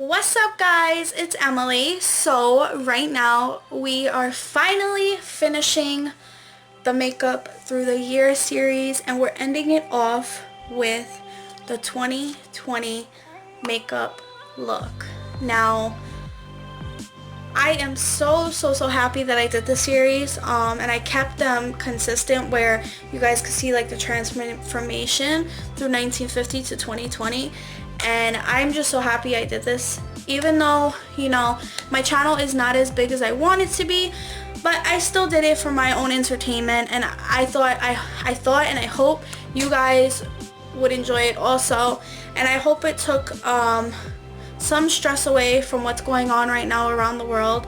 What's up guys, it's Emily. So right now we are finally finishing the makeup through the year series and we're ending it off with the 2020 makeup look. Now I am so happy that I did this series and I kept them consistent where you guys could see like the transformation through 1950 to 2020, and I'm just so happy I did this, even though, you know, my channel is not as big as I want it to be, but I still did it for my own entertainment, and I thought and I hope you guys would enjoy it also, and I hope it took some stress away from what's going on right now around the world.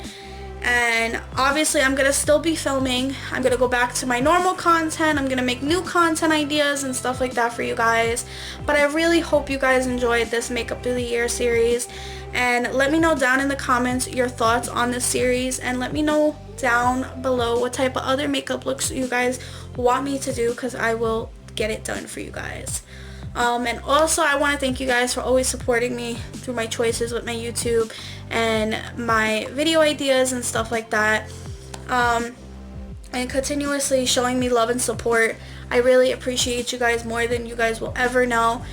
And obviously I'm gonna still be filming. I'm gonna go back to my normal content. I'm gonna make new content ideas and stuff like that for you guys, but I really hope you guys enjoyed this makeup through the year series, and let me know down in the comments your thoughts on this series, and let me know down below what type of other makeup looks you guys want me to do, because I will get it done for you guys. And also I want to thank you guys for always supporting me through my choices with my YouTube and my video ideas and stuff like that, and continuously showing me love and support. I really appreciate you guys more than you guys will ever know.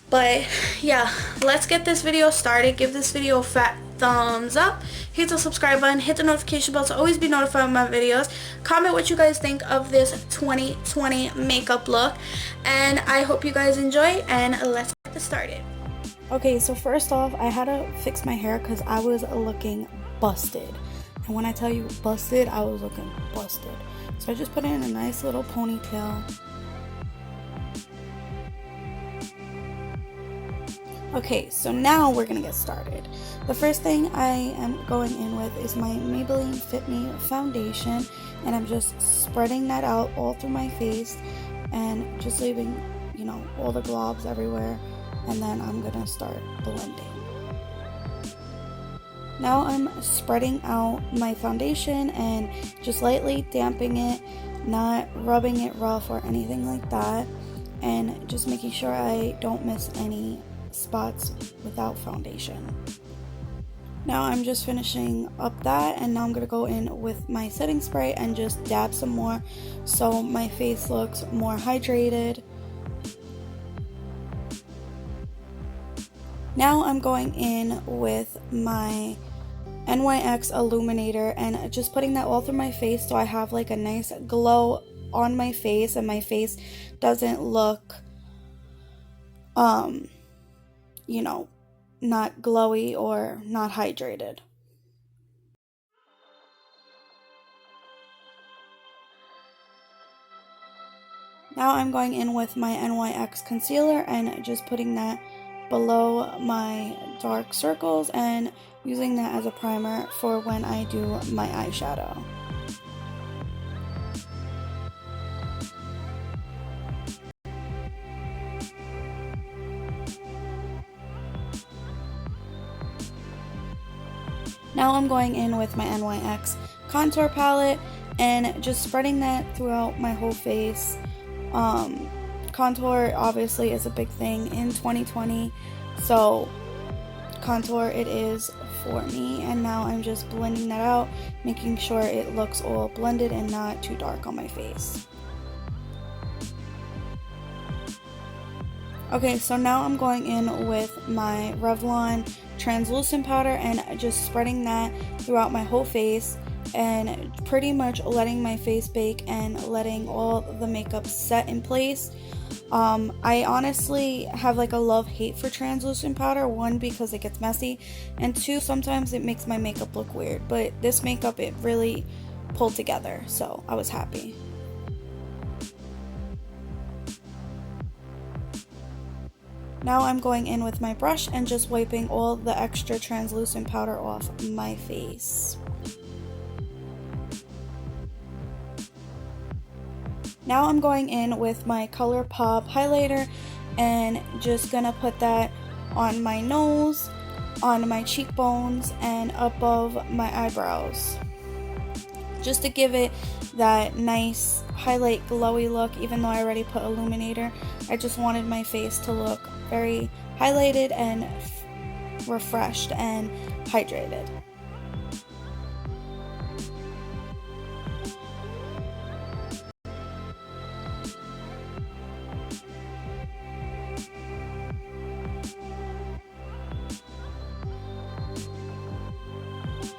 But yeah, let's get this video started. Give this video a fat thumbs up, hit the subscribe button, hit the notification bell to always be notified of my videos, comment what you guys think of this 2020 makeup look, and I hope you guys enjoy, and let's get this started. Okay, so first off, I had to fix my hair because I was looking busted, and when I tell you busted, I was looking busted. So I just put in a nice little ponytail. Okay, so now we're gonna get started. The first thing I am going in with is my Maybelline Fit Me foundation, and I'm just spreading that out all through my face and just leaving, you know, all the globs everywhere, and then I'm gonna start blending. Now I'm spreading out my foundation and just lightly damping it, not rubbing it rough or anything like that, and just making sure I don't miss any spots without foundation. Now I'm just finishing up that, and now I'm gonna go in with my setting spray and just dab some more so my face looks more hydrated. Now I'm going in with my NYX illuminator and just putting that all through my face so I have like a nice glow on my face and my face doesn't look you know, not glowy or not hydrated. Now I'm going in with my NYX concealer and just putting that below my dark circles and using that as a primer for when I do my eyeshadow. Now I'm going in with my NYX contour palette and just spreading that throughout my whole face. Contour obviously is a big thing in 2020, so contour it is for me, and now I'm just blending that out, making sure it looks all blended and not too dark on my face. Okay, so now I'm going in with my Revlon translucent powder and just spreading that throughout my whole face and pretty much letting my face bake and letting all the makeup set in place. I honestly have like a love-hate for translucent powder. One, because it gets messy, and two, sometimes it makes my makeup look weird, but this makeup, it really pulled together, so I was happy. Now I'm going in with my brush and just wiping all the extra translucent powder off my face. Now I'm going in with my ColourPop highlighter and just gonna put that on my nose, on my cheekbones, and above my eyebrows, just to give it that nice highlight glowy look. Even though I already put illuminator, I just wanted my face to look very highlighted and refreshed and hydrated.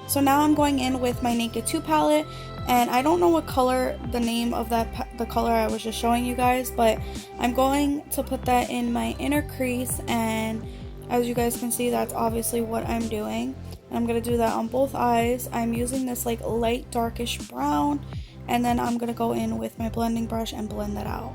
So now I'm going in with my Naked 2 palette, and I don't know what color, the name of the color I was just showing you guys, but I'm going to put that in my inner crease, and as you guys can see, that's obviously what I'm doing. And I'm going to do that on both eyes. I'm using this like light darkish brown, and then I'm going to go in with my blending brush and blend that out.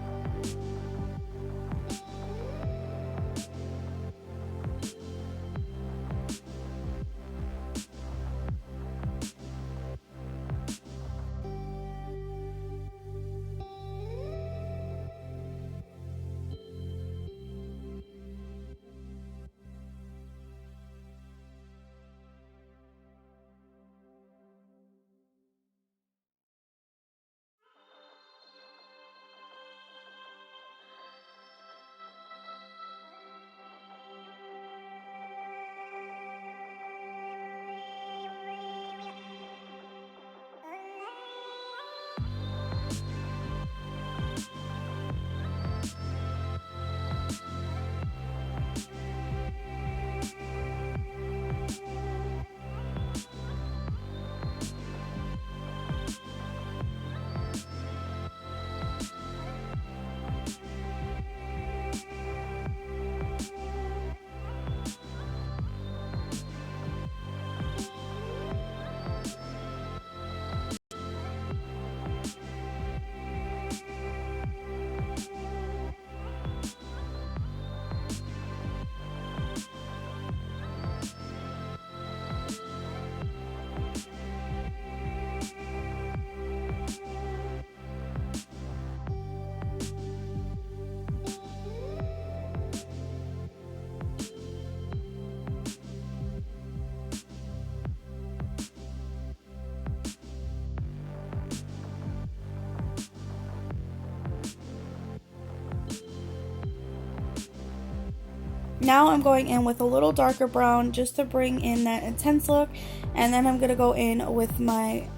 Now I'm going in with a little darker brown just to bring in that intense look, and then I'm going to go in with my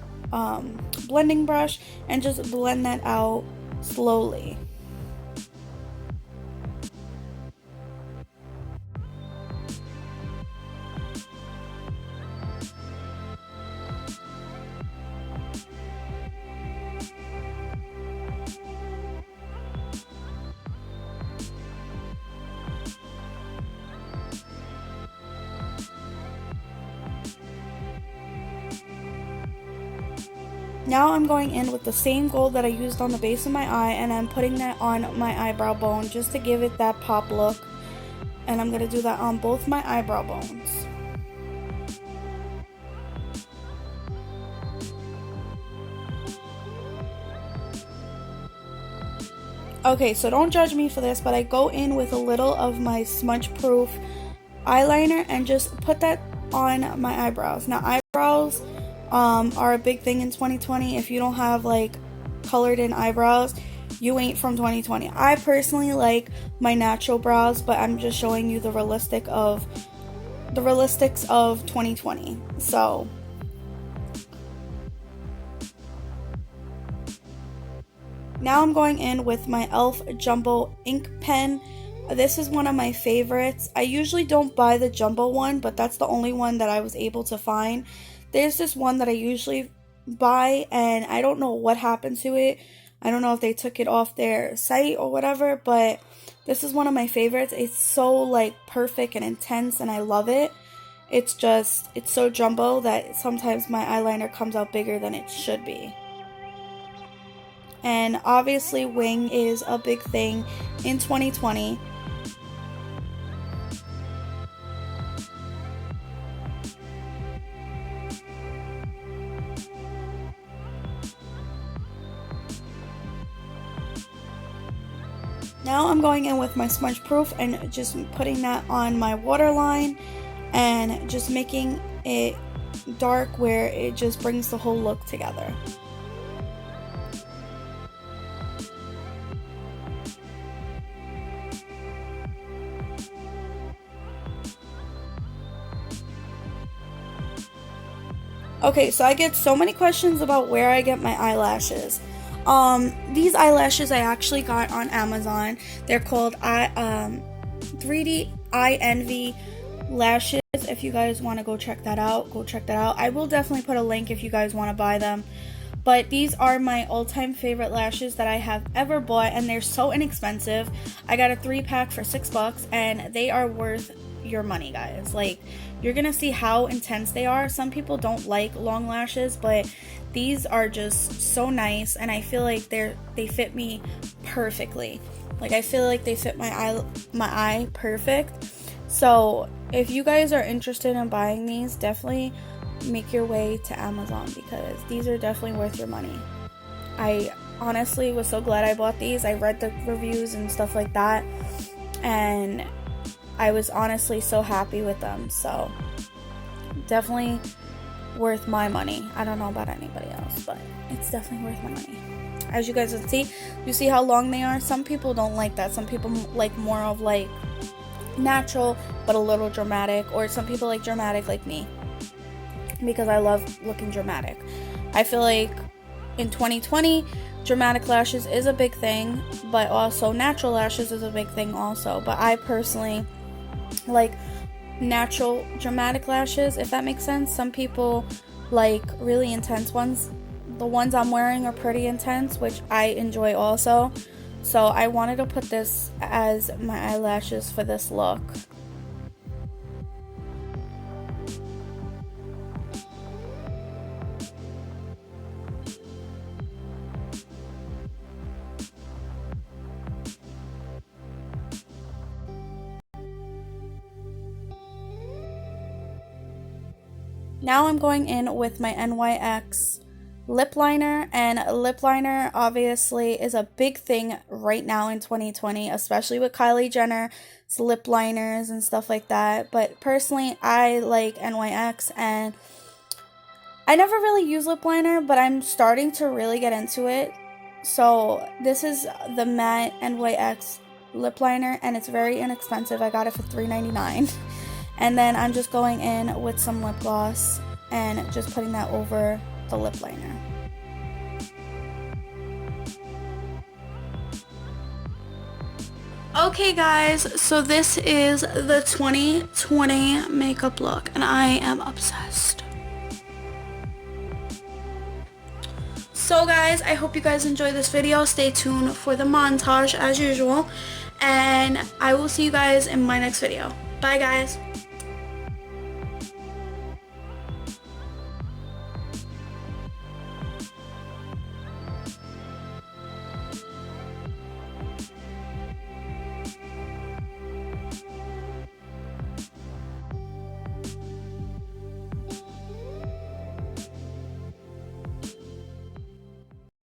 blending brush and just blend that out slowly. Now I'm going in with the same gold that I used on the base of my eye, and I'm putting that on my eyebrow bone just to give it that pop look. And I'm going to do that on both my eyebrow bones. Okay, so don't judge me for this, but I go in with a little of my smudge proof eyeliner and just put that on my eyebrows. Now eyebrows are a big thing in 2020. If you don't have like colored in eyebrows, you ain't from 2020. I personally like my natural brows, but I'm just showing you the realistics of 2020. So now I'm going in with my e.l.f. Jumbo ink pen. This is one of my favorites. I usually don't buy the jumbo one, but that's the only one that I was able to find. There's this one that I usually buy, and I don't know what happened to it. I don't know if they took it off their site or whatever, but this is one of my favorites. It's so like perfect and intense, and I love it. It's so jumbo that sometimes my eyeliner comes out bigger than it should be. And obviously wing is a big thing in 2020. Now I'm going in with my smudge proof and just putting that on my waterline and just making it dark where it just brings the whole look together. Okay, so I get so many questions about where I get my eyelashes. These eyelashes I actually got on Amazon. They're called 3D Eye Envy lashes. If you guys want to go check that out, go check that out. I will definitely put a link if you guys want to buy them. But these are my all-time favorite lashes that I have ever bought, and they're so inexpensive. I got a 3-pack for $6, and they are worth your money, guys. Like, you're gonna see how intense they are. Some people don't like long lashes, but these are just so nice, and I feel like they fit me perfectly. Like, I feel like they fit my eye perfect. So if you guys are interested in buying these, definitely make your way to Amazon, because these are definitely worth your money. I honestly was so glad I bought these. I read the reviews and stuff like that, and I was honestly so happy with them. So definitely worth my money. I don't know about anybody else, but it's definitely worth my money. As you guys can see, you see how long they are? Some people don't like that. Some people like more of like natural but a little dramatic, or some people like dramatic like me, because I love looking dramatic. I feel like in 2020, dramatic lashes is a big thing, but also natural lashes is a big thing also. But I personally like natural dramatic lashes, if that makes sense. Some people like really intense ones. The ones I'm wearing are pretty intense, which I enjoy also. So I wanted to put this as my eyelashes for this look. Now I'm going in with my NYX lip liner, and lip liner obviously is a big thing right now in 2020, especially with Kylie Jenner's lip liners and stuff like that. But personally, I like NYX, and I never really use lip liner, but I'm starting to really get into it. So this is the matte NYX lip liner, and it's very inexpensive. I got it for $3.99. And then I'm just going in with some lip gloss and just putting that over the lip liner. Okay guys, so this is the 2020 makeup look, and I am obsessed. So guys, I hope you guys enjoyed this video. Stay tuned for the montage as usual, and I will see you guys in my next video. Bye guys.